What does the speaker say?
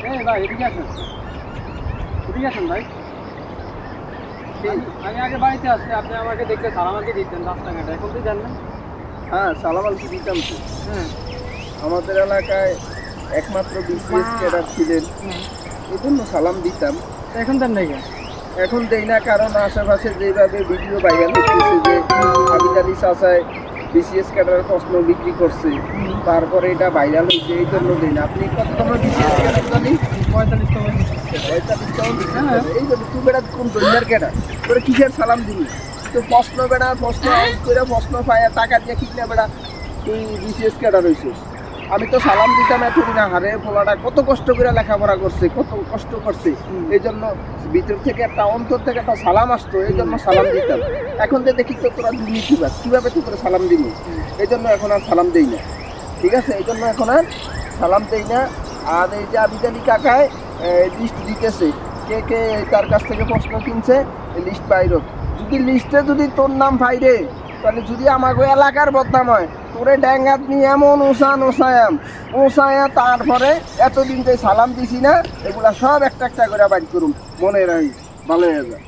এই ভাই এদিকে আসুন, এদিকে আসুন ভাই। আমি আগে বাড়িতে আসছি, আপনি আমাকে দেখতে সালাম আনতে দিতেন রাস্তাঘাটে, এখন তো জানেন। হ্যাঁ, সালাম আলকি দিতাম তো। হ্যাঁ আমাদের এলাকায় একমাত্র বিসিএস ক্যাডার ছিলেন, এই জন্য সালাম দিতাম। এখন দেন নাই কেন? এখন দেই না, কারণ আশেপাশে যেভাবে ভিডিও ভাইরাল হচ্ছে যে আবিদ আলী চাচায় বিসিএস ক্যাডারের প্রশ্ন বিক্রি করছে, তারপরে এটা ভাইরাল হয়েছে, এই জন্য দেই না। আপনি কততম বিসিএস ক্যাডার জানি? 45তম। 45তম BCS ক্যাডার। এই জন্য তুই বেড়া কোন দৈন্যার ক্যাডার, তোরা কিসের সালাম দিবি? তো প্রশ্ন বেড়া প্রশ্ন করে প্রশ্ন পাইয়া টাকা দিয়ে ঠিক না বেড়া তুই বিসিএস ক্যাডার হয়েছিস। আমি তো সালাম দিতাম এতদিন, হারে পোলাটা কত কষ্ট করে লেখাপড়া করছে, কত কষ্ট করছে, এই জন্য ভিতর থেকে একটা অন্তর থেকে একটা সালাম আসতো, এই জন্য সালাম দিতাম। এখন যে দেখি তো তোরা দুর্নীতিবাজ, কীভাবে তুই করে সালাম দিবি, এই জন্য এখন আর সালাম দেই না। ঠিক আছে, এই জন্য এখন আর সালাম দেই না। আর এই যে আবিদ আলী কাকায় লিস্ট দিতেছে, কে কে তার কাছ থেকে প্রশ্ন কিনছে, লিস্ট বাইর। যদি লিস্টে যদি তোর নাম বাইরে, তাহলে যদি আমাকে এলাকার বদনাম হয়, তোরে ড্যাঙ্গাত নিয়ে এমন ওসায়াম তারপরে এতদিন যে সালাম দিছি না, এগুলা সব একটা একটা করে বাইর করুম, মনে রাখি, ভালো হয়ে যায়।